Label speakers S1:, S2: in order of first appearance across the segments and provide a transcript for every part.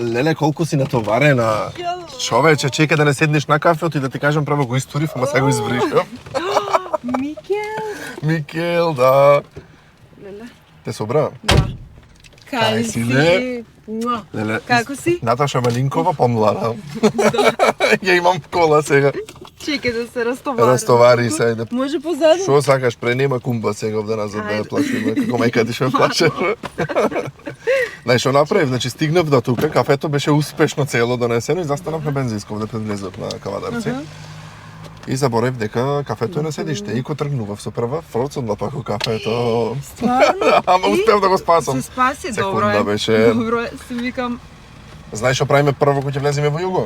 S1: Леле, колку си натоварена. Човече, чекај да не седнеш на кафето и да ти кажам право го историв, ама сега го избришам. Микел, да.
S2: Леле.
S1: Те собра?
S2: Да.
S1: Кај си, ле? Леле,
S2: Како си?
S1: Наташа Малинкова помлада. Ја имам кола сега.
S2: Чекај да се растовари.
S1: Растовари се, ајде.
S2: Може позаду?
S1: Шо сакаш, пренема кумба сега овде назад да ја плашиме, како мајка ти ше плаше. Знај што направив, значи стигнав до тука, кафето беше успешно цело донесено и застанав на бензинско, овде пред влезов на Кавадарци. И заборев дека кафето е на седиште. И ко тргнував со прва, фроцнала пако кафето.
S2: Стварно?
S1: Ама успев да го спасам.
S2: Се спаси, добро
S1: Секунда
S2: е.
S1: беше.
S2: Добро е, си викам,
S1: Знаеш што правиме прво кога ќе влеземе во југо?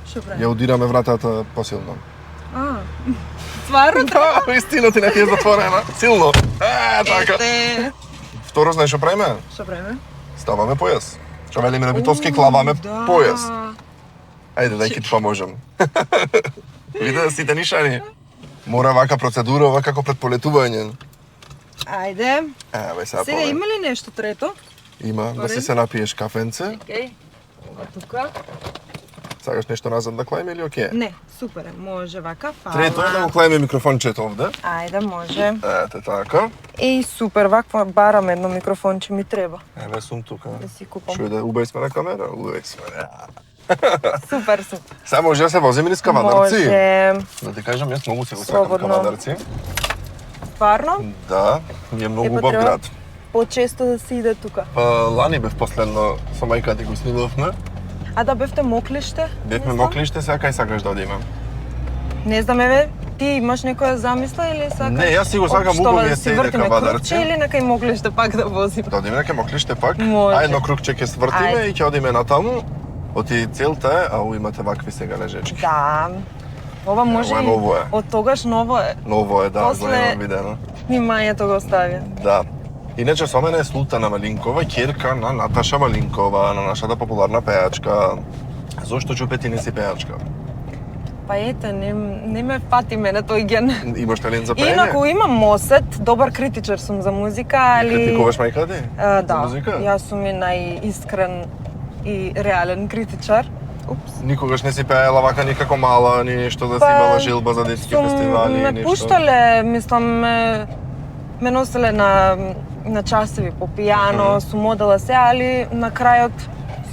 S2: што
S1: Ја
S2: правим?
S1: удираме вратата посилно.
S2: Стварно?
S1: Да, истина ти не ти е затворена. Силно. Така.
S2: Ете.
S1: Второ, знаеш што правиме?
S2: Што правиме?
S1: Ставаме појас. Што велиме на битовски, клаваме
S2: Да.
S1: појас. Ајде, дај ки ти поможам. Виде, сите нишани. Мора вака процедура, ова како пред полетување.
S2: Ајде.
S1: Еве сега
S2: Сега
S1: пове.
S2: има ли нешто трето?
S1: Има, да си се напиеш кафенце.
S2: Океј. Ова тука.
S1: Сакаш нешто назад да клајме или окей?
S2: Не, супер е. Може вака, фала.
S1: Трето е да го клајме микрофончето овде.
S2: Ајде, може.
S1: Ете така.
S2: Еј, супер, ваква барам едно микрофонче ми треба.
S1: Еве сум тука.
S2: Да си купам.
S1: Што да убај сме на камера? Убај сме.
S2: Супер, супер.
S1: Сега може да се возиме низ Кавадарци.
S2: Може.
S1: Да ти кажам, јас многу се го сакам
S2: Слободно.
S1: Кавадарци.
S2: Стварно?
S1: Да, ми е многу
S2: Епа,
S1: убав
S2: треба
S1: град.
S2: Почесто да се иде тука.
S1: Па лани бев последно со мајка ти го снимавме.
S2: А да бевте моклиште?
S1: Бевме
S2: Не знам.
S1: моклиште, сега кај сакаш да одиме?
S2: Не знам, еве, ти имаш некоја замисла или сакаш?
S1: Не, јас си го сакам
S2: Општо
S1: убаво
S2: да
S1: е
S2: си
S1: се иде
S2: вртиме
S1: Кавадарци.
S2: крупче или нека и моклиште пак да возиме?
S1: Да одиме на моклиште пак.
S2: Може.
S1: А едно крукче ќе свртиме
S2: Ајде.
S1: и ќе одиме натаму. Оти целта е, ау имате вакви сега лежечки.
S2: Да. Ова може
S1: Ова
S2: и
S1: ново е.
S2: од тогаш ново е.
S1: Ново е, да, го
S2: После-
S1: имам видено.
S2: Вниманието го остави.
S1: Да. Иначе со мене е Султана Малинкова, ќерка на Наташа Малинкова, на нашата популарна пејачка. Зошто чупети не си пејачка?
S2: Па ете, не ме фати мене тој ген.
S1: Имаш талент за пеење?
S2: Инаку имам мосет, добар критичар сум за музика, али...
S1: Критикуваш мајка ти? За
S2: Да,
S1: музика?
S2: јас сум и најискрен и реален критичар. Упс.
S1: Никогаш не си пеела вака никако мала, ни нешто да си
S2: Па,
S1: имала жилба за детски фестивали,
S2: ме
S1: нешто?
S2: пуштале, мислам, ме носеле на часови по пијано, сум одела се, али на крајот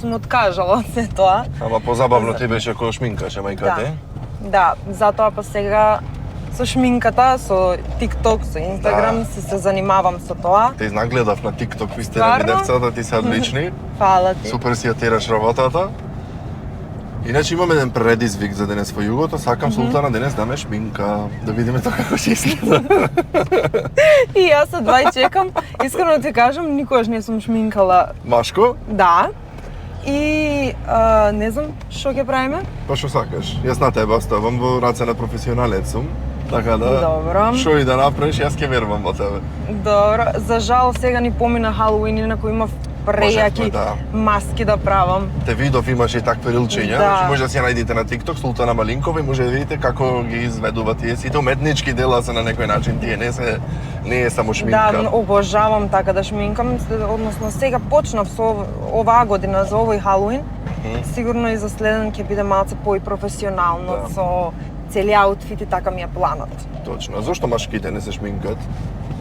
S2: сум откажала од се тоа.
S1: Ама позабавно ти беше кој шминкаше мајка ти?
S2: Да, затоа па сега со шминката, со TikTok, со Instagram се занимавам со тоа.
S1: Те изнагледав на TikTok, ви сте на
S2: Стварно?
S1: девцата, ти се одлични.
S2: Фала ти.
S1: Супер си ја тераш работата. Иначе имам еден предизвик за денес во југото, сакам Султана денес да ме шминка, да видиме тоа како ќе изгледа.
S2: И јас се два и чекам. Искрено ти кажам, никогаш не сум шминкала.
S1: Машко?
S2: Да. И не знам што ќе правиме.
S1: Па што сакаш? Јас на тебе оставам во раце на професионалец сум. Така да,
S2: Добро.
S1: што и да направиш, јас ќе верувам во тебе.
S2: Добро. За жал сега ни помина Халоуин, инаку имав прејаки
S1: Можевме, да.
S2: маски да правам.
S1: Те видов имаше и такви рилчиња,
S2: Да.
S1: значи може да си ја најдете на TikTok Султана Малинкова и може да видите како ги изведува тие сите уметнички дела се на некој начин, тие не е само шминка.
S2: Да, обожавам така да шминкам, односно сега почнав со оваа година за овој Халоуин. Сигурно и за следен ќе биде малце пои-професионално,
S1: Да.
S2: со цели аутфит и така ми е планот.
S1: Точно. А зошто машките не се шминкат?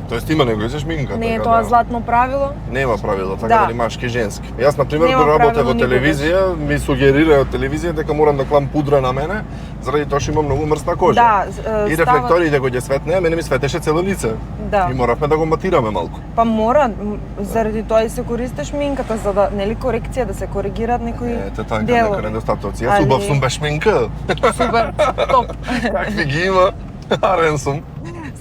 S1: Тоест има некои се шминкат.
S2: Не е
S1: така
S2: тоа
S1: да.
S2: златно правило?
S1: Нема правила, така
S2: Да.
S1: дали машки и женски. Јас на пример
S2: Нема
S1: кога работев
S2: правило
S1: во
S2: никогаш.
S1: телевизија, ми сугерира од телевизија дека морам да клам пудра на мене, заради тоа што имам многу мрсна кожа.
S2: Да,
S1: И рефлекторите кога ќе светне, мене ми светеше цело лице.
S2: Да.
S1: И моравме да го матираме малку.
S2: Па мора, заради тоа и се користиш шминката, за да, нели корекција, да се коригираат некои
S1: Ете така
S2: делови.
S1: нека недостатоци. Јас
S2: Али-
S1: убав сум без шминка.
S2: Супер, топ.
S1: Какви ги има? Арен сум.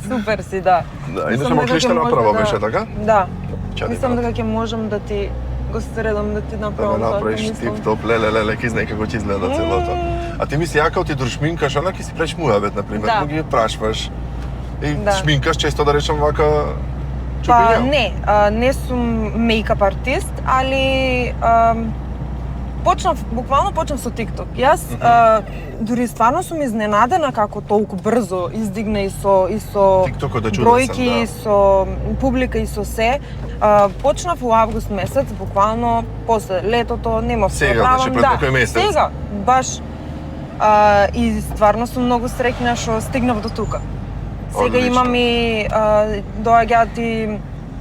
S2: Супер си, да.
S1: Да,
S2: Мислам
S1: иначе
S2: дека
S1: моклиште
S2: ќе може
S1: направо
S2: да-
S1: беше така?
S2: Да.
S1: Ќе
S2: Мислам
S1: да
S2: дека ќе можам да ти го средам, да ти
S1: да
S2: направам
S1: ме
S2: тоа,
S1: направиш
S2: мислам.
S1: тип-топ, леле, ки знај како ќе изгледа целото. А ти ми си јака ти шминкаш, она ќе си преш муабет, например,
S2: Да.
S1: му ги прашваш. И
S2: Да.
S1: шминкаш често да речам вака
S2: Па
S1: чупиња.
S2: не, не сум мејкап артист, али буквално почнав со TikTok. Јас дури стварно сум изненадена како толку брзо издигна и со
S1: TikTokот е чудесен,
S2: бројки, со публика и со се. Почнав во август месец, буквално после летото, немав
S1: Сега,
S2: програма.
S1: значи пред некој месец.
S2: Сега, баш. И стварно сум многу среќна што стигнав до тука. Сега
S1: Одлично.
S2: имам и доаѓаат и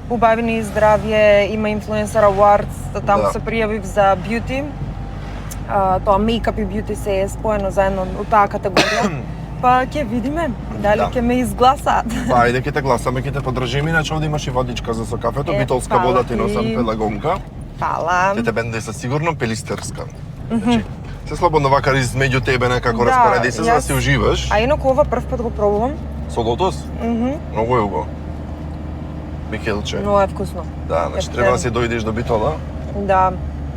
S2: убавини и здравје, има Influencer Awards, таму
S1: Да.
S2: се пријавив за beauty. Тоа мејкап и beauty се е споено заедно у таа категорија. Па ќе видиме дали
S1: Да.
S2: ќе ме изгласаат.
S1: Па ајде ќе те гласаме, ќе те поддржиме, иначе овде имаш и водичка за со кафето,
S2: Е,
S1: битолска
S2: фала
S1: вода ти
S2: ти.
S1: носам, пелагонка.
S2: Фала.
S1: Ќе те бенде се сигурно пелистерска. Значи, се слободно вака измеѓу тебе некако
S2: Да,
S1: распореди се за да
S2: јас-
S1: си уживаш.
S2: А инаку ова прв пат го пробувам.
S1: Со лотос? Многу е убаво. Микелче.
S2: Многу е вкусно.
S1: Да, значи
S2: Ептен.
S1: треба да си дојдеш до Битола,
S2: Да.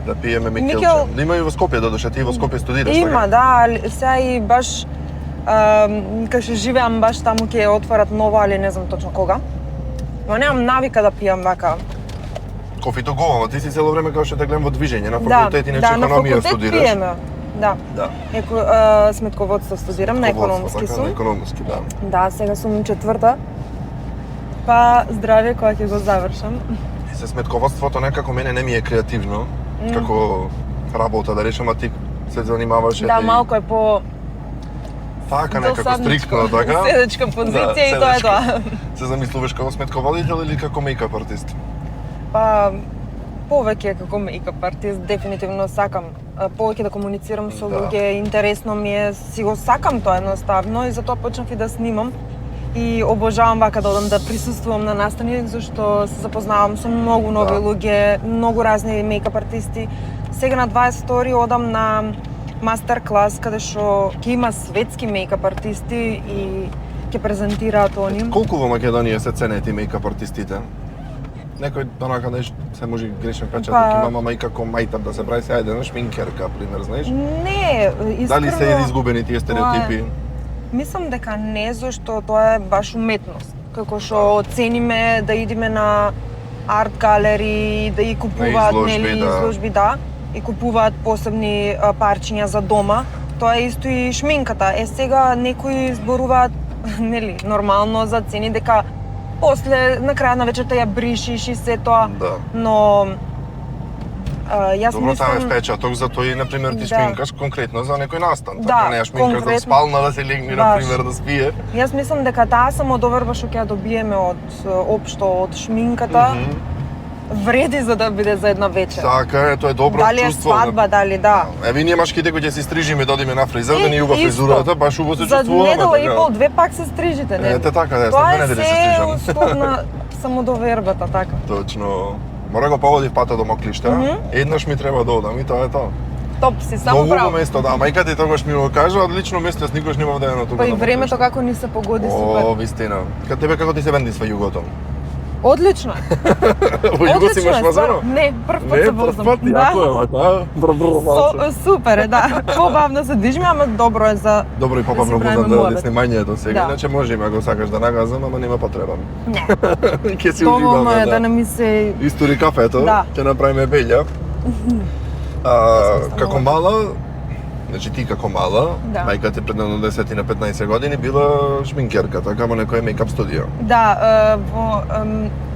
S1: да пиеме Микелче.
S2: Микел-
S1: Да има и во Скопје, додуше, ти во Скопје студираш,
S2: Има,
S1: така?
S2: да, али сега и баш кај што живеам баш таму ќе отварат ново, али не знам точно кога. Но немам навика да пијам вака.
S1: Кофито го, ама ти си цело време како што те гледам во движење, на
S2: Да,
S1: факултет, иначе
S2: да, на
S1: економија
S2: факултет
S1: студираш.
S2: пиеме. Да.
S1: Да.
S2: Сметководство студирам, на економски
S1: Така,
S2: сум.
S1: на економски, да.
S2: Да, сега сум четврта. Па здравје кога ќе го завршам.
S1: И се сметководството некако мене не ми е креативно, како работа, да речем, а ти се занимаваш
S2: Да, малку е по
S1: така некако
S2: досадничко.
S1: стриктно, така?
S2: Седечка позиција
S1: Да,
S2: и тоа е
S1: седечка.
S2: тоа.
S1: Се замислуваш како сметководител или како мејкап артист?
S2: Па повеќе како мејкап артист дефинитивно сакам повеќе да комуницирам со
S1: Да.
S2: луѓе, интересно ми е, си го сакам тоа едноставно и затоа почнав и да снимам. И обожавам вака да одам да присуствувам на настани, зашто се запознавам со многу нови
S1: Да.
S2: луѓе, многу разни мејкап артисти. Сега на 22 одам на мастер клас каде што ќе има светски мејкап артисти и ќе презентираат они.
S1: Колку во Македонија се ценети мејкап артистите? Некој онака се може грешен печаток
S2: Па-
S1: има, мама и како мајтап да се прави се една шминкерка, пример, знаеш?
S2: Не, искрено.
S1: Дали се изгубени тие стереотипи?
S2: Мислам дека не, зашто тоа е баш уметност. Како што цениме да идеме на арт галери, да и купуваат
S1: изложби,
S2: нели
S1: да.
S2: изложби, да, и купуваат посебни парчиња за дома. Тоа е исто и шминката. Сега некои зборуваат нели нормално за цени дека после на крај на вечерта ја бришиш и се тоа.
S1: Да.
S2: Но јас
S1: Добро, таа е
S2: мислам
S1: впечаток, затоа и, например, ти
S2: Да.
S1: шминкаш конкретно за некој настан.
S2: Да,
S1: Така не ја шминкаш за
S2: конкретно.
S1: спална да се легне,
S2: Баш.
S1: например, да спие.
S2: Јас мислам дека таа самодоверба што ќе ја добиеме од општо од шминката вреди за да биде за една вечер.
S1: Така е, тоа е добро
S2: Дали е
S1: чувство.
S2: свадба, дали да.
S1: Еве ние машките кои ќе се стрижиме, додиме на фризер, да ни јуба
S2: Исто.
S1: фризурата, баш убаво се
S2: За
S1: чувствуваме.
S2: недела и
S1: така.
S2: пол, две пак се стрижите, не?
S1: Ете така, да,
S2: Тоа
S1: след
S2: е
S1: две недели се
S2: се
S1: стрижам.
S2: услов на самодовербата, така.
S1: Точно. Мора го поводив пата до Моклишта. Еднаш ми треба да одам и тоа е тоа.
S2: Топ си, само
S1: Многу
S2: право.
S1: место, да, мајка ти тогаш ми го кажа, одлично место, јас никош немав да ја на тука.
S2: Па и
S1: да
S2: времето
S1: Моклишта.
S2: како ни се погоди супер.
S1: О, вистина. Кај тебе како ти се бендисва југото?
S2: Одлично е.
S1: Во југо си
S2: Одлично
S1: имаш
S2: е,
S1: мазано?
S2: стварно. Не, прв пат се возам.
S1: јако е, вака.
S2: Супер е, да. Побавно се движиме, ама добро е за
S1: Добро и
S2: Да си
S1: попавно
S2: правиме
S1: позна да
S2: муабет.
S1: снимањето сега,
S2: Да.
S1: иначе може ако сакаш да нагазам, ама нема потреба.
S2: Не.
S1: Ќе си
S2: Доволно
S1: уживаме,
S2: е да не ми се
S1: Истори кафето,
S2: Да.
S1: ќе направиме белја. Како мала, значи ти како мала,
S2: Да.
S1: мајка ти пред на 10 и на 15 години била шминкерка, така во некој мејкап студио.
S2: Да,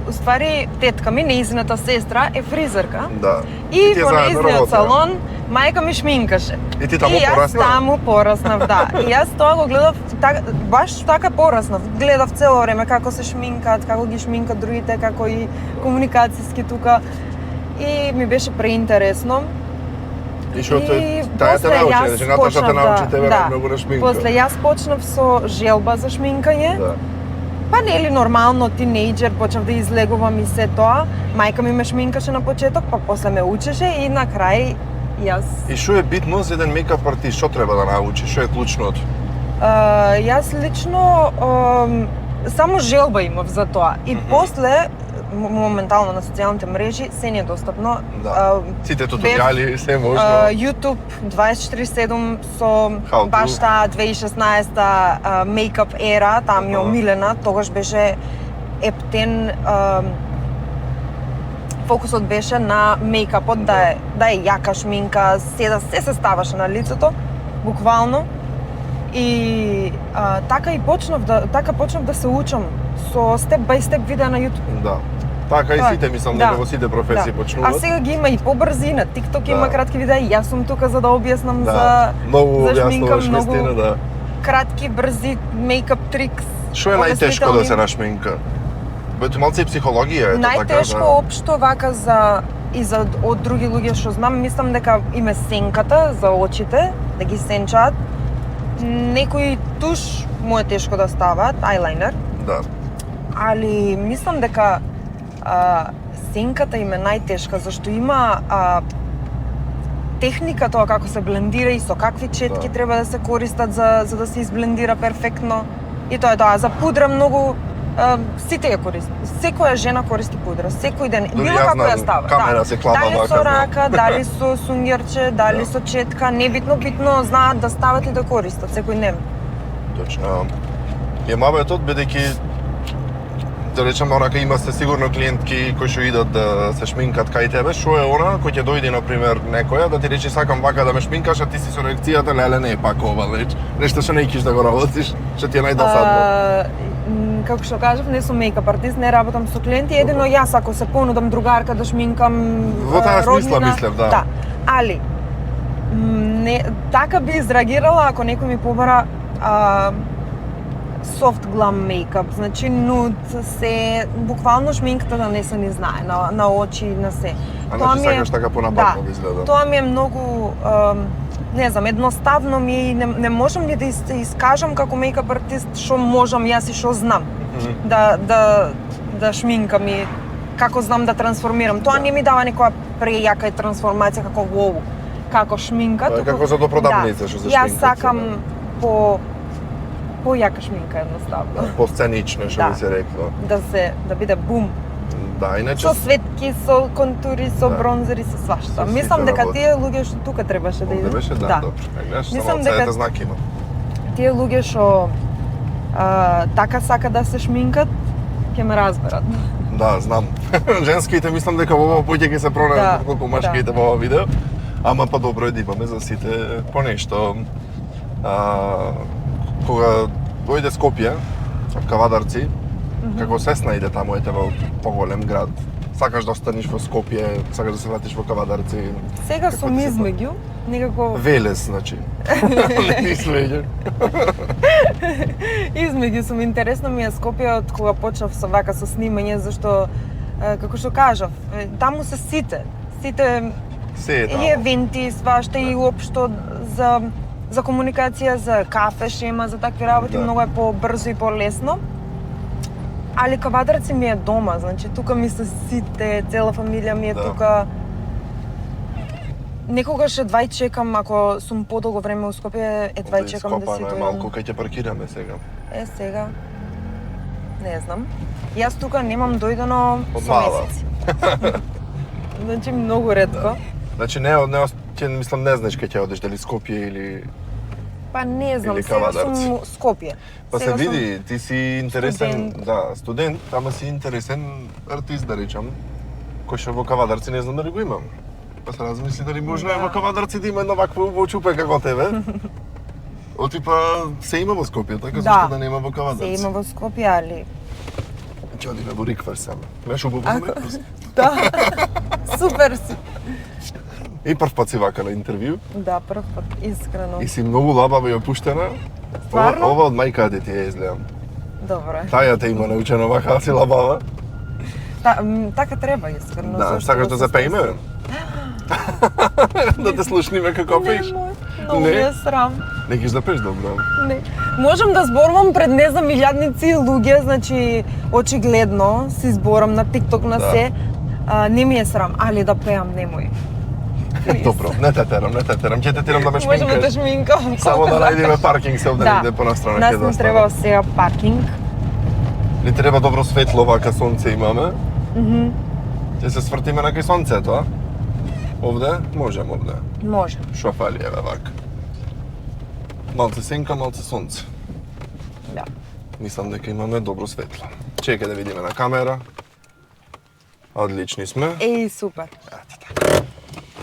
S2: уствари тетка ми, нејзината сестра е фризерка.
S1: Да.
S2: И
S1: тие
S2: во
S1: заедно
S2: нејзиниот
S1: работеа.
S2: салон мајка ми шминкаше.
S1: И ти таму
S2: И јас
S1: порасна?
S2: таму пораснав, да. И јас тоа го гледав, баш така пораснав. Гледав цело време како се шминкат, како ги шминкат другите, како и комуникацијски тука. И ми беше преинтересно.
S1: И што
S2: И
S1: таа те
S2: после
S1: научи,
S2: јас
S1: значи Наташа те
S2: почнав
S1: научи
S2: да-
S1: тебе
S2: да.
S1: најмногу на шминка.
S2: После јас почнав со желба за шминкање.
S1: Да.
S2: Па нели нормално тинејџер, почнав да излегувам и се тоа. Мајка ми ме шминкаше на почеток, па после ме учеше и на крај јас
S1: И што е битно за еден мејкап артист, што треба да научи, што е клучното?
S2: Јас лично само желба имав за тоа. И после моментално на социјалните мрежи се не е достапно.
S1: Да. Сите туторијали, се можно.
S2: YouTube 24/7 со
S1: How to.
S2: баш таа 2016 мејкап ера, таа ми е
S1: Аха.
S2: омилена, тогаш беше ептен фокусот беше на мејкапот, да е јака шминка, се ставаше на лицето, буквално. И така почнав да се учам со степ бај степ видеа на YouTube.
S1: Да. Така и сите, мислам, дека во сите професии почнуваат.
S2: А сега ги има и побрзи, на TikTok има кратки видеа и јас сум тука за да објаснам
S1: многу
S2: за шминка,
S1: многу вистина,
S2: кратки, брзи мејкап трикс.
S1: Што е најтешко да се нашминка? Бето малце и психологија е тоа така.
S2: Најтешко општо вака од други луѓе што знам, мислам дека име сенката за очите, да ги сенчаат. Некои туш му е тешко да ставаат, ајлајнер.
S1: Да.
S2: Али мислам дека сенката им е најтешка, зашто има техника тоа како се блендира и со какви четки треба да се користат за да се изблендира перфектно. И тоа е тоа. За пудра многу сите ја користат. Секоја жена користи пудра, секој ден.
S1: Дори
S2: било како ја става.
S1: Камера се клапа
S2: дали
S1: вака.
S2: со рака, дали со сунгерче, дали со четка, небитно, битно знаат да стават и да користат секој ден.
S1: Точно. Е мабетот бидејќи да речеме онака има се сигурно клиентки кои што идат да се шминкат кај тебе, што е она кој ќе дојде на пример некоја да ти рече сакам вака да ме шминкаш, а ти си со реакцијата леле не е пак ова, нешто што не икиш да го работиш, што ти е најдосадно.
S2: Како што кажав, не сум мејкап артист, не работам со клиенти, едино јас ако се понудам другарка да шминкам
S1: во таа смисла
S2: роднина,
S1: мислев, да.
S2: Али така би изреагирала ако некој ми побара soft glam мејкап, значи нуд, се буквално шминката да не се ни знае на очи и на се.
S1: А значи сакаш така понападно да изгледа.
S2: Тоа ми е многу не знам, едноставно ми е и не можам ни да искажам како мејкап артист што можам јас и што знам. Да шминкам и како знам да трансформирам. Тоа не ми дава некоја прејака трансформација како воу, како шминка.
S1: Како за допродавница што се шминкат.
S2: Јас сакам појака шминка едноставно.
S1: По-сценично што би се рекло.
S2: Да биде бум.
S1: Да, иначе
S2: со светки, со контури, со бронзери, со свашта. Мислам дека тие луѓе што тука требаше да идат.
S1: Беше добро. Мислам дека знаки има.
S2: Тие луѓе што така сака да се шминкат, ќе ме разберат.
S1: Да, знам. Женските мислам дека во ова поќе ќе се пронајдат колку машките во ова видео. Ама па добро е да имаме за сите по нешто. Кога дојде Скопје, од Кавадарци, како се снајде таму ете во поголем град? Сакаш да останеш во Скопје, сакаш да се вратиш во Кавадарци?
S2: Сега сум измеѓу, некако...
S1: Велес, значи. Не измеѓу.
S2: Измеѓу сум, интересно ми е Скопје од кога почнав со вака со снимање, зашто, како што кажав, таму се сите.
S1: Се е таму.
S2: И евенти, свашта и уопшто за комуникација, за кафе, шема, за такви работи, многу е побрзо и полесно. Али Кавадарци ми е дома, значи тука ми се сите, цела фамилија ми е тука. Некогаш едва и чекам, ако сум подолго време у Скопје, едва и чекам да си дојдам.
S1: Малку кај ќе паркираме сега.
S2: Сега, не знам. Јас тука немам дојдено со месеци. Значи многу ретко.
S1: Значи мислам не знаеш кај ќе одиш, дали Скопје или...
S2: Па не знам, сега сум Скопје.
S1: Па се види, ти си интересен, студент, ама си интересен артист, да речам, кој што во Кавадарци не знам дали го имам. Па се размисли дали можно во Кавадарци да има едно вакво во чупе како тебе. Типа се има во Скопје, така зашто да нема во Кавадарци.
S2: Се има во Скопје, али...
S1: Ќе одиме во Риквар само. Меш убаво сме?
S2: Да, супер си.
S1: И прв пат си вака на интервју?
S2: Да, прв пат, искрено.
S1: И си многу лабава и опуштена.
S2: Стварно?
S1: Ова од мајка ти ја изгледам.
S2: Добре.
S1: Таја те има научено вака да си лабава.
S2: Така треба, искрено.
S1: Да, сакаш да запееме? Да те слушниме како пееш?
S2: Многу ми е срам.
S1: Не киш да пееш добро?
S2: Не. Можам да зборувам пред не знам илјадници луѓе, значи очигледно си зборам на TikTok на се. Не ми е срам, али да пеам немој.
S1: Добро, не те терам, ќе те терам да ме шминкаш.
S2: Можеме да шминкам.
S1: Само да најдеме паркинг се овде иде понастрана ќе
S2: Нас не треба сега паркинг.
S1: Ни треба добро светло, вака сонце имаме. Ќе се свртиме на кај сонцето, а? Овде? Можем овде.
S2: Може.
S1: Шо фали, еве вака. Малце сенка, малце сонце.
S2: Да.
S1: Мислам дека имаме добро светло. Чекај да видиме на камера. Одлични сме.
S2: Еј, супер.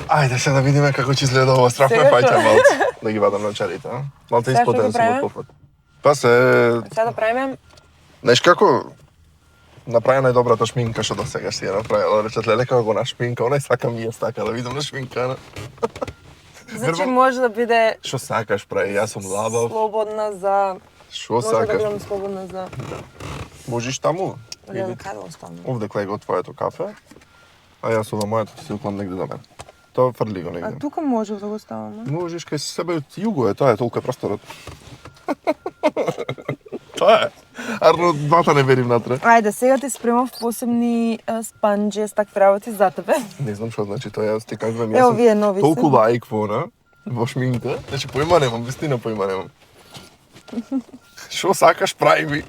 S1: Ајде се да видиме како ќе изгледа ова страфме
S2: Сега
S1: фајче
S2: што?
S1: малце. Да ги вадам научарите, а? Малце
S2: Сега што
S1: испотен
S2: ги
S1: си
S2: правиме?
S1: го пофат. Па се...
S2: Сега да правиме
S1: Знаеш како? Направи најдобрата шминка што досега си ја направила. Речат, леле како го нашминка, онај сакам и јас така да видам на шминкана.
S2: Значи
S1: Вербам?
S2: може да биде
S1: Што сакаш прави, јас сум лабав.
S2: слободна за...
S1: Што
S2: Може да
S1: сакаш?
S2: бидам слободна за...
S1: Можеш таму?
S2: Леле, каде оставам?
S1: Овде клеј го твоето кафе, а јас ова моето ќе си уклам негде до мене. Тоа фрли го
S2: А
S1: негде.
S2: тука може да го ставам, а?
S1: Можеш кај себе од југо е, тоа е толку е просторот. Тоа е. Арно двата не верим натре.
S2: Ајде, сега ти спремав посебни спанџи, такви работи за тебе.
S1: Не знам што значи тоа, јас ти кажувам,
S2: Ево,
S1: јас
S2: вие
S1: сум
S2: нови
S1: толку
S2: се.
S1: лаик во она, во шминка, значи поима немам, вистина поима немам. Што сакаш прави ми?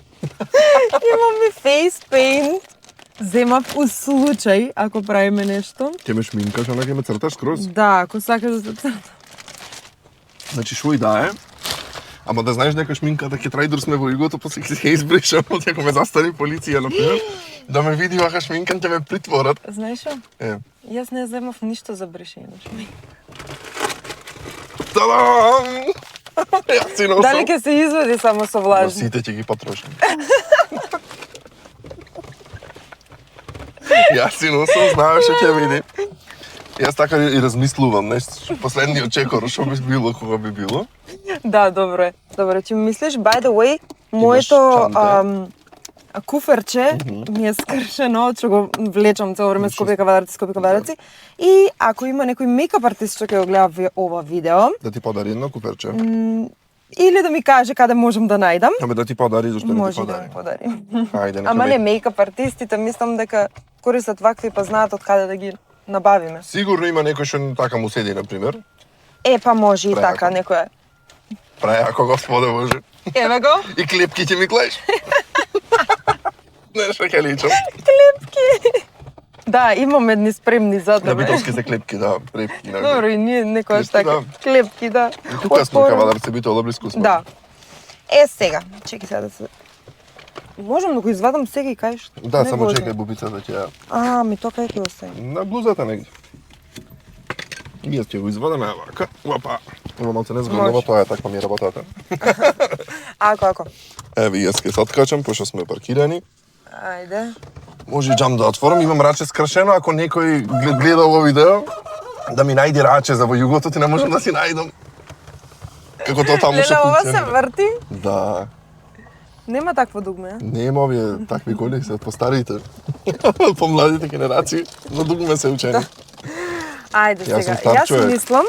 S2: Имам и face paint. Земав у случај, ако правиме нешто.
S1: Ќе ме шминкаш, ана ќе ме црташ скроз.
S2: Да, ако сакаш да се црта.
S1: Значи шо и да е. Ама да знаеш дека шминката ќе трајдор сме во југото, после ќе се избришам, ако ме застани полиција, например, да ме види вака шминкан, ќе ме притворат.
S2: Знаеш што?
S1: Е.
S2: Јас не земав ништо за бришење на шминка.
S1: Та-дам! Јас си носам.
S2: Дали ќе се извади само со
S1: Но
S2: влажни?
S1: сите ќе ги потрошам. Јас си носам, знаеш што ќе види. Јас така и размислувам, знаеш, последниот чекор, што би било, кога би било.
S2: Да, добро е. Добро, ти мислиш, by the way, моето
S1: чанта.
S2: куферче ми е скршено, што го влечам цело време скопи кавадарци. И ако има некој мейкап артист што ќе го гледа ова видео,
S1: Да ти подари едно куперче.
S2: или да ми каже каде можам да најдам,
S1: Аме да ти подари, зашто не ти
S2: може да
S1: подари.
S2: ми подари.
S1: Ајде, нека
S2: Ама
S1: ме-
S2: не, мейкап артистите мислам дека користат вакви па знаат од каде да ги набавиме.
S1: Сигурно има некој што така му седи, например.
S2: Е, па може и
S1: Преако.
S2: така, некој е.
S1: Преако, Господе Боже.
S2: Еве го.
S1: И клепки ќе ми клеш. Не, што ќе личам.
S2: Клепки. Да, имам едни спремни за
S1: На
S2: тебе.
S1: битовски се клепки, да, препки.
S2: Добро, и ние некојаш
S1: Клепки,
S2: така.
S1: да.
S2: Клепки, да.
S1: И тука сме
S2: Отпор-
S1: кавадарци, битола близко сме.
S2: Да. Сега, чекај сега да се... Можам да го извадам сега и кажеш?
S1: Да,
S2: Не
S1: само
S2: го
S1: чекај бубицата ќе ја...
S2: А, ми тоа кај ќе остави.
S1: На блузата негде. Ние ќе го извадиме вака. Опа. Има малце незгодно,
S2: Може.
S1: тоа е таква ми е работата.
S2: Ако.
S1: Еве, јас ќе се откачам, пошто сме паркирани.
S2: Ајде.
S1: Може и джам да отворам, имам раче скршено, ако некој гледа ово видео, да ми најди раче за во југото, ти не можам да си најдам. Како тоа таму
S2: Леле, ова се
S1: функционира.
S2: врти?
S1: Да,
S2: Нема такво дугме, а?
S1: нема овие такви коли, се од постарите. Помладите генерации, но дугме се учени.
S2: Ајде
S1: Јас сум
S2: сега.
S1: стар
S2: Јас
S1: човек.
S2: мислам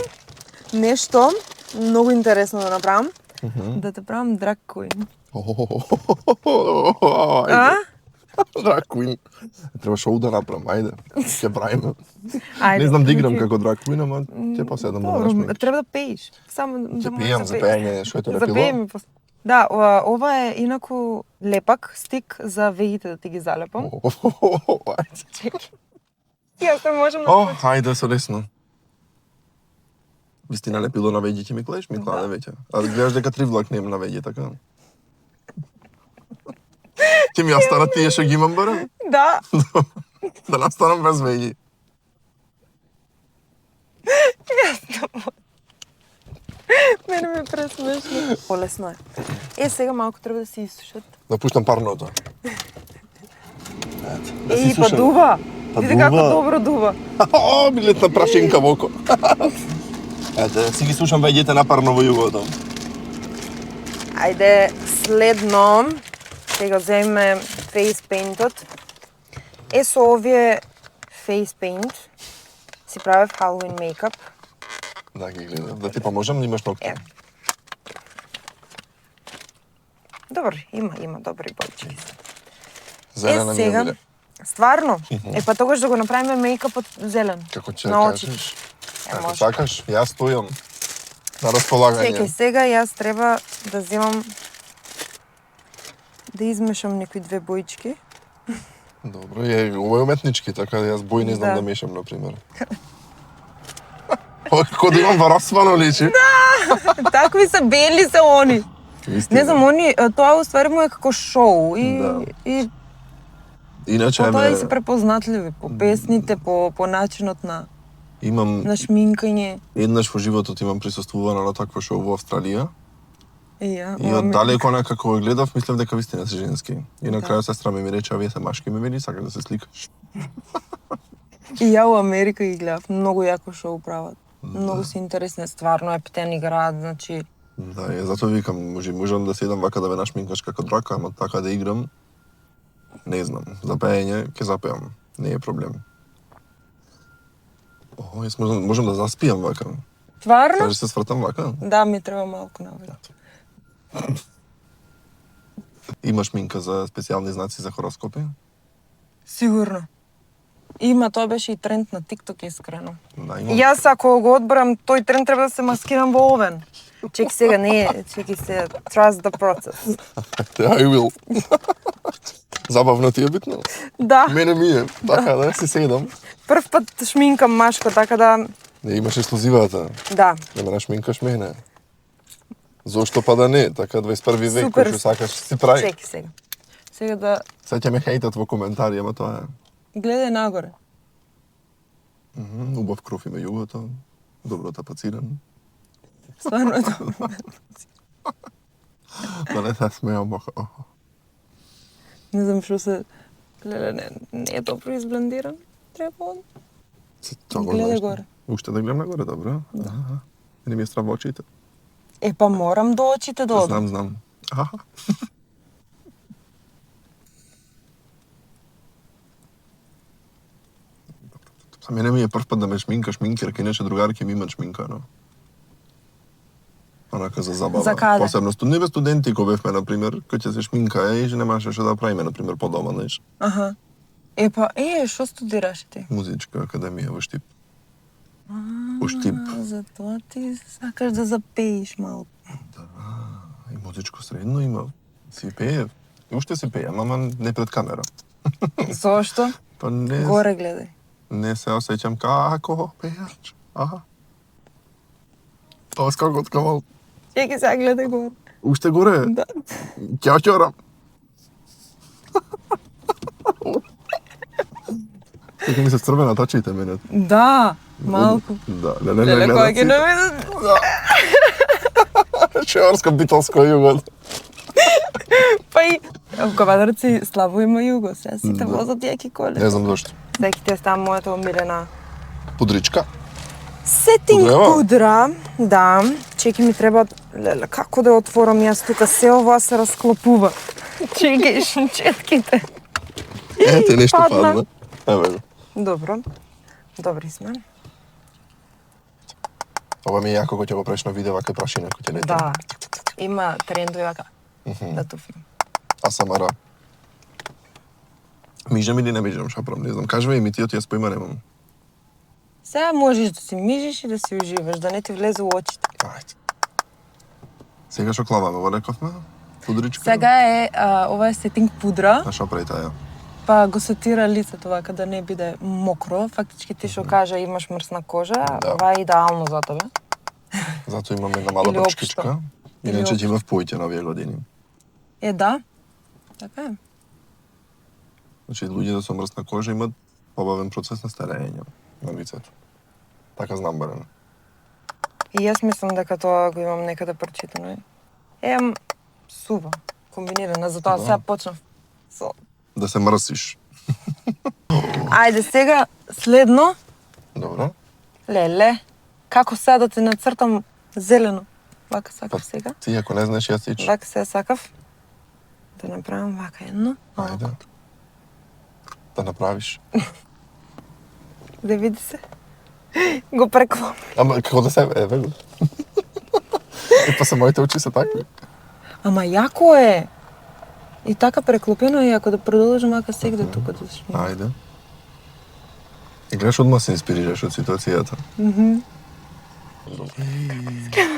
S2: нешто многу интересно да направам. Да те правам драг куин. А?
S1: Drag queen. Треба шоу да направам, ајде. Ќе правиме.
S2: Ајде.
S1: Не знам да играм како drag queen, ама ќе поседам да
S2: Добро,
S1: направам.
S2: треба да пееш. Само да
S1: Ќе
S2: можеш
S1: пијам
S2: да
S1: за
S2: пееш.
S1: пеење, што е тоа
S2: За пеење ми пос... Да, ова е инаку лепак, стик за веите да ти ги залепам.
S1: Ајде.
S2: Чекај. Јас не можам да
S1: О,
S2: скочам.
S1: ајде со лесно. Вистина лепило на веќе ќе ми клеш, ми кладе веќе. А да гледаш дека 3 влак нема на веќе, така? Ќе ми останат тие што ги имам барем?
S2: Да.
S1: Да настанам без веќе.
S2: Мене ми е пресмешно. Полесно е. Сега малку треба да се изсушат.
S1: Да пуштам парното.
S2: Еј, па дува.
S1: Па
S2: Види како
S1: дува.
S2: добро дува.
S1: О, ми летна прашинка во око. Ете, си ги слушам веѓите напарно во југото.
S2: Ајде, следно, сега земеме face paint-от. Со овие face paint си правев Halloween makeup.
S1: Да, ги гледам. Да ти поможам, имаш ногти.
S2: Е. Добро, има добри бојчки.
S1: Зелена ми ја
S2: сега,
S1: биле.
S2: стварно? Па тогаш да го направиме мејкапот зелен.
S1: Како ќе
S2: на очите.
S1: кажеш?
S2: Е,
S1: Ако
S2: може.
S1: сакаш, јас стојам на располагање.
S2: Чекај, сега јас треба да земам да измешам некои две боички.
S1: Добро, ова е уметнички, така да јас бој не знам
S2: Да.
S1: да мешам, например. Ова како да имам вараствано личи.
S2: Такви се бели се они.
S1: Истина.
S2: Не знам, они тоа уствари му е како шоу и
S1: Да.
S2: и
S1: Иначе
S2: Потоа и се препознатливи по песните, по начинот на
S1: имам
S2: шминкање.
S1: еднаш во животот имам присуствувано на такво шоу во Австралија. И
S2: Ова
S1: од далеко некако го гледав, мислев дека вистина се женски. И на крајот сестра ми рече, а вие се машки, ми вели, сакаш да се сликаш.
S2: И ја во Америка ги гледав, многу јако шоу прават. Многу се интересни, стварно ептен играат, значи...
S1: Да, е, затоа викам, можам да седам вака да ме нашминкаш како драка, ама така да играм, не знам. За пеење, ќе запеам, не е проблем. О, јас можам да заспиам вака.
S2: Тварно?
S1: Кажеш се свртам вака?
S2: Да, ми треба малку навеќе.
S1: Имаш минка за специјални знаци за хороскопи?
S2: Сигурно. Има, тоа беше и тренд на TikTok, искрено.
S1: Да, имам.
S2: Јас ако го одбрам, тој тренд треба да се маскирам во овен. Чеки сега, не, чеки се, trust the process.
S1: I will. Забавно ти е битно?
S2: Да,
S1: Мене ми е, така да си седам.
S2: прв пат шминкам машко, така да,
S1: Не имаш ексклузивата.
S2: да.
S1: Да ме нашминкаш мене. Зошто па да не? Така 21 век,
S2: Супер.
S1: кој што сакаш, си прави.
S2: Чеки сега. Сега да
S1: Сега ќе ме хейтат во коментари, ама тоа е.
S2: гледај нагоре.
S1: Убав кров има југото, добро тапациран.
S2: Стварно е тоа.
S1: Да не се смеам,
S2: Не знам што се... Леле, не е добро изблендиран. Треба
S1: Тоа го
S2: Гледај
S1: знаеш.
S2: горе.
S1: Уште да гледам нагоре, добро? Да. Не ми е страв во очите.
S2: Е, па морам до очите да одам.
S1: Знам. Аха. За мене ми е прв пат да ме шминка шминкерка, иначе другарки ми имат шминкано. Онака за забава.
S2: За каде?
S1: Посебно не бе студенти кој бевме, например, кој ќе се шминка и немаше што да правиме, например, по дома, знаеш.
S2: Аха. Е, па, што студираш ти?
S1: Музичка академија во Штип. Во Штип.
S2: Затоа ти сакаш да запеиш малку.
S1: И музичко средно има. Си пеев. И уште си пеем, ама не пред камера.
S2: Зошто?
S1: Па не,
S2: Горе гледај.
S1: не се осеќам како пејач. Аха. Тоа скакот камал.
S2: Чеки сега гледај горе.
S1: Уште горе.
S2: Да.
S1: Ќе ќорам. Сега ми се црвена тачите мене.
S2: Да, малку.
S1: Да, не
S2: Леле, кој ги
S1: гледам.
S2: наведат?
S1: Шеорско битолско југот.
S2: Па и Ковадарци слабо има југо, сега сите возат јаки коли.
S1: Не знам зошто.
S2: Секи ти е ставам мојата омилена.
S1: Пудричка.
S2: Сетинг
S1: Пудрева?
S2: пудра, да. Чеки ми треба, леле, како да ја отворам јас тука, се ова се расклопува. Чекај, шунчетките.
S1: Ете, нешто
S2: Падна.
S1: падна. Еве го.
S2: Добро. Добри сме.
S1: Ова ми е јако кој ќе го преш на видео вака прашина кој ќе лети.
S2: Да. Има трендови вака. Да туфнем.
S1: АСМР. Мижам или не мижам, шапром, не знам. Кажувај ми ти, јас поима немам.
S2: Сега можеш да си мижиш и да си уживаш, да не ти влезе у очите.
S1: Ајде. Сега што клаваме, во рековме? Пудричка?
S2: Сега е, ова е сетинг пудра,
S1: А што прави таја?
S2: па го сетира лицето вака да не биде мокро. Фактички ти што кажа имаш мрсна кожа,
S1: Да.
S2: ова е идеално за тебе.
S1: Зато имам една мала
S2: Или
S1: брчкичка.
S2: општо. Или
S1: Иначе
S2: општо.
S1: ќе имав поите на овие години.
S2: Е, да. Така е.
S1: Значи, луѓето со мрсна кожа имат побавен процес на старење на лицето. Така знам барем.
S2: И јас мислам дека тоа го имам некаде прочитано. Сува, комбинирана, затоа
S1: Да.
S2: сега почнав со...
S1: Да се мрсиш.
S2: Ајде сега, следно,
S1: Добро.
S2: леле, како сега да ти нацртам зелено. Вака сакав сега.
S1: Ти ако не знаеш, јас ич.
S2: Вака сега сакав. Да направам вака едно.
S1: Ајде. Да направиш.
S2: Да види се. Го преклопи.
S1: Ама како да се еве го. И па се моите очи се такви.
S2: Ама јако е. И така преклопено и ако да продолжам вака сегде тука да се шминкам.
S1: Ајде. И гледаш одма се инспирираш од ситуацијата.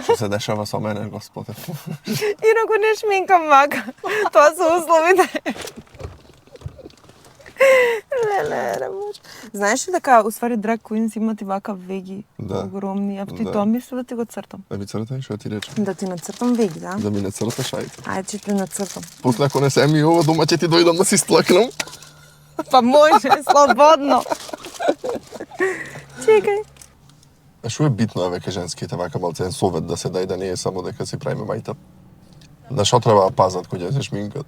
S1: Што се дешава со мене, Господе?
S2: Инаку не шминкам вака. Тоа се условите. Леле, не може. Знаеш ли дека, уствари, драг куинс имат и вака веги
S1: Да.
S2: огромни, а ти
S1: Да.
S2: тоа мисля да ти го цртам.
S1: Да ми цртај, што ти речем?
S2: Да ти нацртам веги, да?
S1: Да ми не црташ, ајде.
S2: Ајде, че ти нацртам.
S1: После ако не се ми ова дома ќе ти дојдам да си стлакнам.
S2: Па може, слободно. Чекај.
S1: А што е битно веќе женските вака малцен совет да се дај да не е само дека си правиме мајтап? На што треба да пазат кога се шминкат?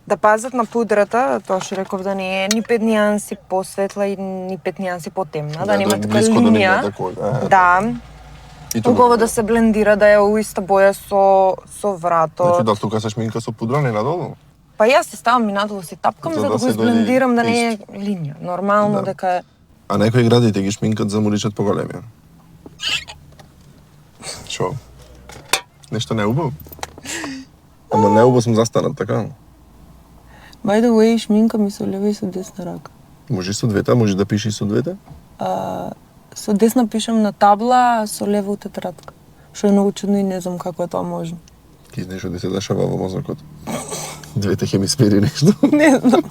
S2: Да пазат на пудрата, тоа што реков да не е ни 5 нијанси посветла и ни 5 нијанси потемна, да нема тука
S1: близко до
S2: линија.
S1: нивната
S2: Да.
S1: И тоа
S2: Убаво да се блендира, да е у иста боја со врато.
S1: Значи да тука се шминка со пудра не надолу?
S2: Па јас се ставам и надолу си тапкам
S1: За
S2: за
S1: да
S2: да го
S1: се дојде
S2: изблендирам да не е линија. Нормално
S1: Да.
S2: дека е.
S1: А некои градите ги шминкат за моричат поголеми. Шо? Нешто не е убаво? Ама не е убаво сум застанат, така?
S2: By the way, шминка ми со лева и со десна рака.
S1: Може и со двете, може да пише и со двете?
S2: Со десна пишам на табла, а со лева у тетрадка. Што е многу чудно и не знам како е тоа можно.
S1: Ти знаеш што ти се дешава во мозокот? Двете хемисфери нешто.
S2: Не знам.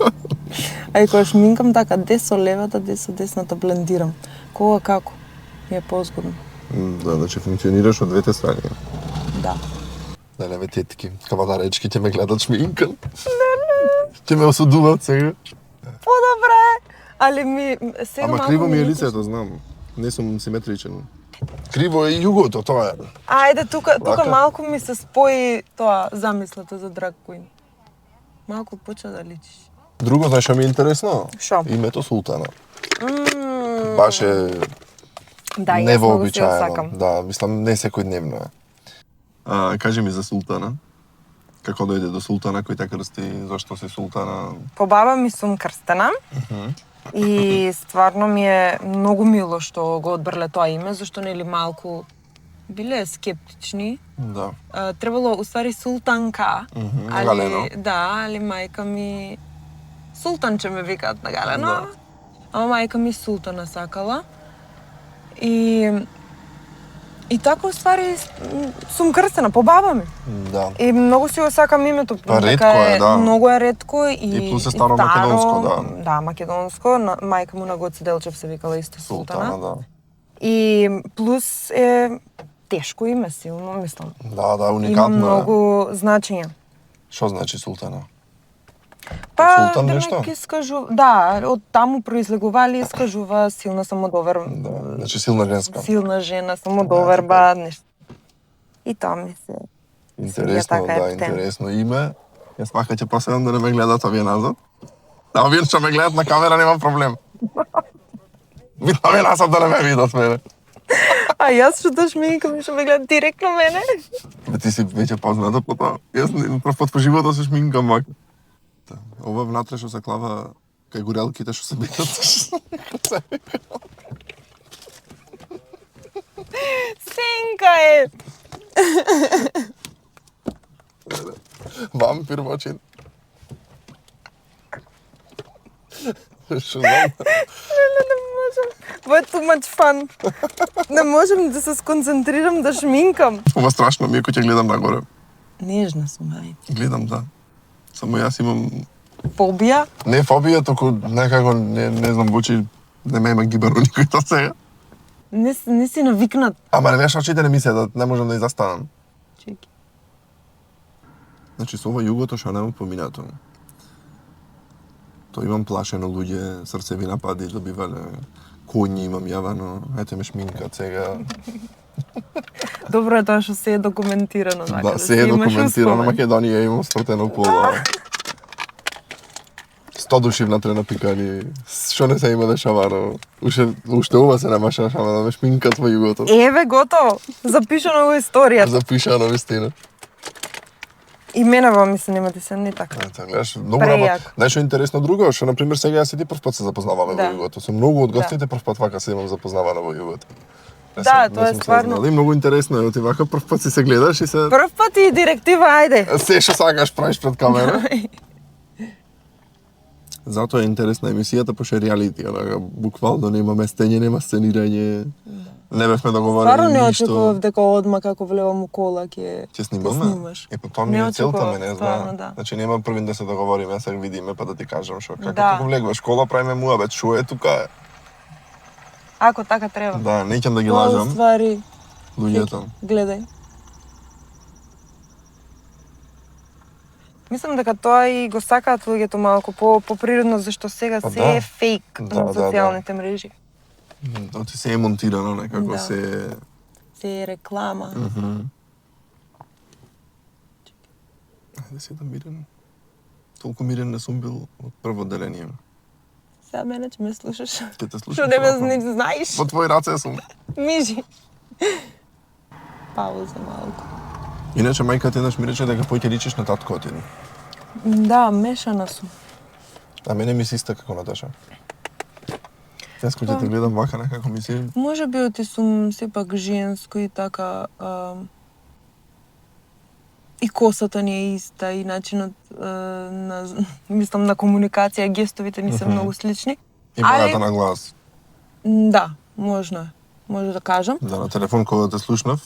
S2: А и кога шминкам така, дес со левата, дес со десната блендирам. Кога како? Ми е позгодно.
S1: Да, значи функционираш од двете страни.
S2: Да.
S1: Да, леве тетки, кавадаречки ќе ме гледат шминкан. Ќе ме осудуваат сега.
S2: Подобре. Али ми сега
S1: Ама
S2: малку
S1: криво ми е
S2: не-
S1: лицето, знам. Не сум симетричен. Криво е и југото, тоа е.
S2: Ајде, тука
S1: Вака?
S2: малку ми се спои тоа замислата за драг queen. Малку почна да личиш.
S1: Друго, знаеш што ми е интересно?
S2: Шо?
S1: Името Султана. Баш е
S2: Да, јас многу си ја сакам.
S1: невообичаено. Да, мислам не секојдневно е. Кажи ми за Султана. Како дојде до Султана, кој те крсти, зашто си Султана?
S2: По баба ми сум крстена. И стварно ми е многу мило што го одбрле тоа име, зашто нели малку биле скептични.
S1: Да.
S2: Требало уствари Султанка,
S1: Галено.
S2: али мајка ми Султанче ме викаат на Галено.
S1: Да.
S2: Ама мајка ми Султана сакала. И така уствари сум крстена по баба ми.
S1: Да.
S2: И многу си го сакам името,
S1: Па,
S2: дека
S1: ретко е, да.
S2: Многу е ретко
S1: И плюс е старо македонско, да.
S2: Да, македонско. Мајка му на Гоце Делчев се викала исто Султана.
S1: Султана, да.
S2: И плюс е тешко име, силно, мислам.
S1: Да, да,
S2: Има
S1: уникатно е.
S2: многу значења.
S1: Што значи Султана?
S2: Па,
S1: Султан нешто?
S2: демек да, од таму произлегували, искажува силна самодоверба.
S1: Да, значи силна женска.
S2: Силна жена, самодоверба, нешто. И тоа ми се...
S1: Интересно,
S2: така
S1: да,
S2: ептен.
S1: интересно име. Јас пака ќе посебам да не ме гледат овие назад. А овие што ме гледат на камера нема проблем. Видам назад да не ме видат мене.
S2: А јас што да шминкам, што ме гледа директно мене?
S1: Бе, ти си веќе позната по тоа. Јас прв пат по живота се шминкам мака. Ова внатре што се клава кај горелките што се битат.
S2: Сенка е!
S1: Вампир мочин. Што знам?
S2: Не можам. Ова е too much fun. Не можам да се сконцентрирам да шминкам.
S1: Ова страшно ми е кој ќе гледам нагоре.
S2: Нежна сум, ајде.
S1: Гледам, да. Само јас имам
S2: Фобија?
S1: не фобија, току некако не знам очи не ме има гибаро никој тоа сега.
S2: Не си навикнат.
S1: Ама не очите не ми седат, не можам да и застанам.
S2: Чеки.
S1: Значи со ова југото што немам поминато. Тоа имам плашено луѓе, срцеви напади добивале, коњи имам јавано, ете ме шминкат сега.
S2: Добро е тоа што се е документирано.
S1: Да, се е документирано, Македонија имам спортено поло. 100 души внатре напикани, што не се има дешавано. Уште ова се немаше дешавано да ме шминкат во југото.
S2: Еве, готово. Запишано во историјата.
S1: Запишано вистина.
S2: И мене во ми се нема да се не така.
S1: Ето, гледаш, многу
S2: Прејако.
S1: работа. Знаеш што е интересно друго, што на пример сега јас и ти прв пат се запознаваме
S2: Да.
S1: во југото. Со многу од гостите прв пат вака се имам запознавано во југото.
S2: Да, тоа е стварно.
S1: И многу интересно е, ти вака прв пат си се гледаш и се
S2: Прв пат и директива, ајде.
S1: се што сакаш правиш пред камера. Затоа е интересна емисијата, пошто е реалити, онака буквално нема местење, нема сценирање. Не бевме договорени
S2: Стварно не
S1: ништо.
S2: очекував дека одма како влевам у кола ќе
S1: Ќе снимаме?
S2: снимаш.
S1: Па тоа ми
S2: Не
S1: е целта,
S2: очекував,
S1: не
S2: стварно,
S1: знам.
S2: да.
S1: Значи нема првин да се договориме, сега видиме па да ти кажам што. Како
S2: Да.
S1: како влегваш кола, правиме муабет, шо е тука?
S2: Ако така треба.
S1: Да, неќам да ги
S2: Тоа
S1: лажам
S2: ствари,
S1: луѓето.
S2: гледај. Мислам дека тоа и го сакаат луѓето малку по-природно, зашто сега
S1: Па
S2: се
S1: да.
S2: е фейк
S1: Да,
S2: на
S1: да,
S2: социјалните мрежи.
S1: Тоа се е монтирано некако
S2: Да.
S1: се...
S2: Се е реклама.
S1: Ајде си да мирен. Толку мирен не сум бил од прво деление.
S2: Сега мене ќе ме слушаш.
S1: Ќе те слушам.
S2: Што не ме
S1: слушам.
S2: не знаеш?
S1: Во твои раце сум.
S2: Мижи. Пауза малку.
S1: Иначе мајка ти еднаш ми рече дека поќе личиш на таткото ти.
S2: Да, мешана сум.
S1: А мене ми се иста како Наташа. Јас кога ќе те гледам вака некако ми се...
S2: Може би оти сум сепак женско и така и косата ни е иста и начинот на мислам на комуникација, гестовите ни се многу слични.
S1: И бојата на глас.
S2: Да, можно е. Може да кажам.
S1: Да, на телефон кога те слушнав,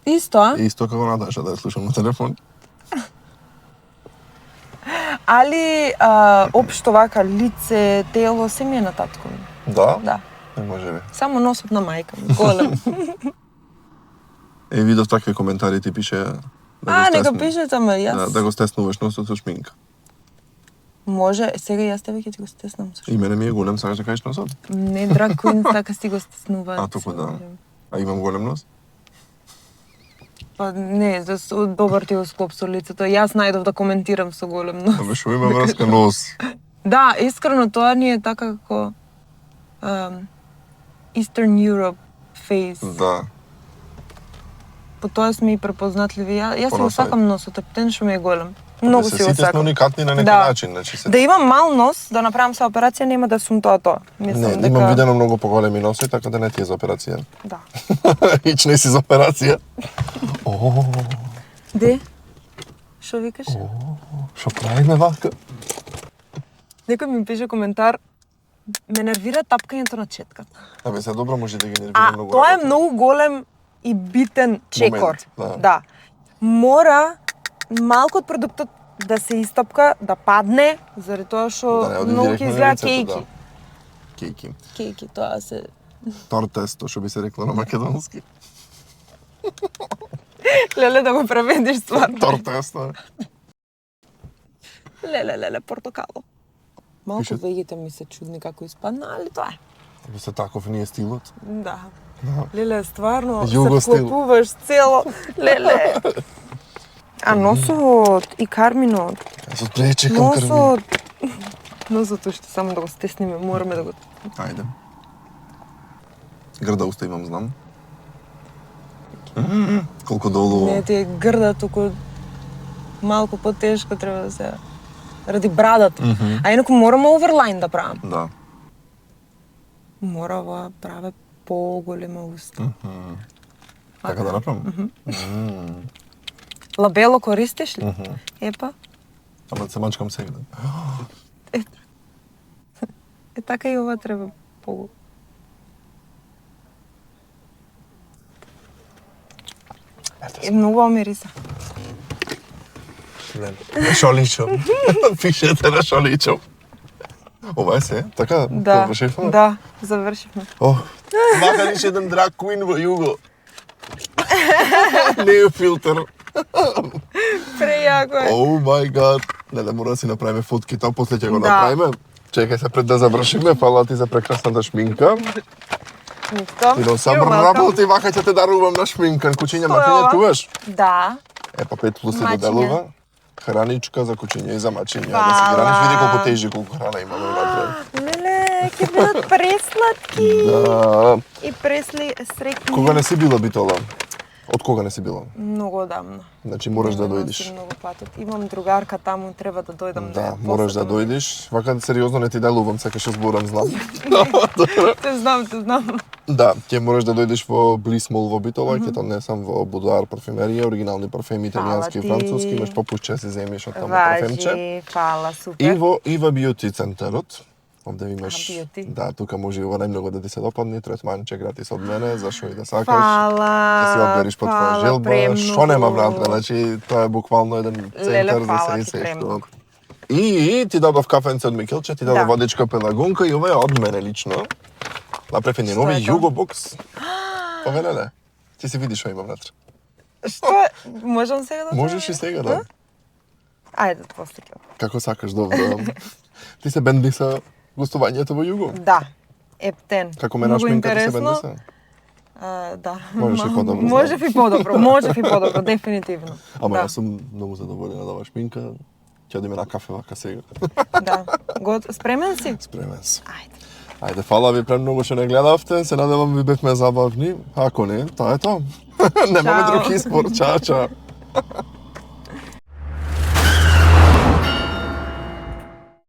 S2: Исто, а?
S1: исто како Наташа да ја слушам на телефон.
S2: Али општо вака лице, тело, се ми е на татко ми.
S1: Да?
S2: Да.
S1: Не може би.
S2: Само носот на мајка ми, голем.
S1: Видов такви коментари ти пише...
S2: Нека пишете, ама јас...
S1: Да го стеснуваш носот со шминка.
S2: Може, сега јас тебе ќе ти го стеснам.
S1: И мене ми е голем, сакаш да кажеш носот?
S2: Не, драг куин, така си го стеснуваат.
S1: А, туку да. А имам голем нос?
S2: Па не, добар ти го склоп со лицето. Јас најдов да коментирам со голем нос.
S1: Абе шо има врска нос?
S2: Да, искрено тоа ни е така како Eastern Europe face.
S1: Да.
S2: По тоа сме и препознатливи. Јас си го
S1: Поносај.
S2: сакам носот, ептен што ми е голем. Многу си го
S1: Сите сме
S2: сакам.
S1: уникатни на некој
S2: Да.
S1: начин, значи се...
S2: Да имам мал нос, да направам со операција, нема да сум тоа.
S1: Не,
S2: Мислам
S1: имам видено многу поголеми носи, така да не ти е за операција.
S2: Да.
S1: Ич не си за операција. О,
S2: Де? Што викаш?
S1: шо правиме вака?
S2: Некој ми пише коментар, ме нервира тапкањето на четката.
S1: Абе, се добро може да ги нервира многу.
S2: Тоа е
S1: работа.
S2: многу голем и битен чекор.
S1: Момент,
S2: Да. Мора малку од продуктот да се истапка, да падне, заради тоа што
S1: Да не оди
S2: многу ќе
S1: директно на
S2: изгледа
S1: лицето,
S2: кейки.
S1: да. Кейки.
S2: Кейки, тоа се...
S1: Тортесто, што би се рекло на македонски.
S2: Леле да го преведиш стварно.
S1: Тортесто.
S2: Леле, портокало. Малку
S1: Пише-
S2: вегите ми се чудни како испадна, али тоа е.
S1: Би се таков не е стилот.
S2: Да. Леле, стварно,
S1: Југо
S2: се
S1: стил.
S2: вклопуваш цело. Леле. А носот и карминот.
S1: Јас од прее чекам крви.
S2: Носот. Носот уште само да го стесниме, мораме да го...
S1: Ајде. Грда уста имам, знам. Колку долу...
S2: Не ти е грда, туку малку потешко треба да се... Ради брадата. А инаку мораме оверлайн да правам.
S1: Да.
S2: Мора ова праве поголема уста.
S1: Така да направам?
S2: Лабело користиш ли? Епа,
S1: Ама се мачкам сега.
S2: е така и ова треба по... Е многу мириса.
S1: Шо личам? Пишете на шо личам. Ова е се? Така?
S2: Да,
S1: Завршивме?
S2: да, завршивме.
S1: О, вака личи еден драг куин во југо. Не е филтер.
S2: Прејако е.
S1: Оу мај гад. Не, мора да си направиме фотки, тоа после ќе го
S2: Да.
S1: направиме. Чекај се пред да завршиме, фала ти за прекрасната шминка.
S2: Ништо.
S1: И да сабар
S2: You're welcome.
S1: работи, вака ќе те дарувам на шминка. Кучиња
S2: Што е
S1: мачиња
S2: ова?
S1: чуваш?
S2: Да.
S1: Епа 5 плюс
S2: Мачиња.
S1: доделува. Храничка за кучиња и за мачиња. Да си
S2: Фала.
S1: граниш, види колку тежи, колку храна имаме внатре.
S2: Леле, ќе бидат пресладки.
S1: Да.
S2: И пресли срекни.
S1: Кога не си била битола? Од кога не си била?
S2: Многу одамна.
S1: Значи мораш да
S2: Не
S1: дојдеш.
S2: носим многу патот. Имам другарка таму, треба да дојдам.
S1: Да,
S2: ја
S1: мораш да
S2: посетам.
S1: дојдеш. Вака сериозно не ти делувам, сакаш да зборам, знам.
S2: Те знам.
S1: Да, ќе мораш да дојдеш во Блисмол во Битола, ќе те однесам во Будуар парфемерија, оригинални парфеми италијански и
S2: Фала ти.
S1: француски, имаш попушче да си земеш од таму парфемче.
S2: Важи, фала, супер.
S1: И во Beauty центарот. Овде имаш,
S2: Beauty.
S1: да, тука може и ова најмногу да ти се допадне, третманче гратис од мене, за што и да сакаш.
S2: Фала.
S1: Ќе си одбериш по твоја
S2: фала,
S1: желба,
S2: премногу.
S1: што нема внатре, значи тоа е буквално еден центар за
S2: фала
S1: се и
S2: ти
S1: се што.
S2: премногу.
S1: И ти дадов кафенце од Микелче, ти дадов
S2: Да.
S1: водичка пелагунка и ова е од мене лично. Направи ни нови
S2: е тоа?
S1: југо бокс. Ова леле. Ти си видиш што има внатре.
S2: Што е? Можам сега да...
S1: Можеш и сега да.
S2: Ајде, после ќе.
S1: Како сакаш, добро. Ти се бенди са гостувањето во Југо.
S2: Да. Ептен.
S1: Како менаш
S2: Многу
S1: минката се
S2: интересно.
S1: бенди се?
S2: Да.
S1: Можеш и подобро,
S2: Можев и подобро, дефинитивно.
S1: Ама
S2: Да.
S1: јас сум многу задоволена да ваш минка. Ќе одиме на кафе вака сега.
S2: Да. Спремен си?
S1: Спремен сум.
S2: Ајде.
S1: Ајде, фала ви премногу што не гледавте. Се надевам ви бевме забавни. Ако не, тоа е тоа. Немаме
S2: Чао.
S1: друг избор. Чао, чао.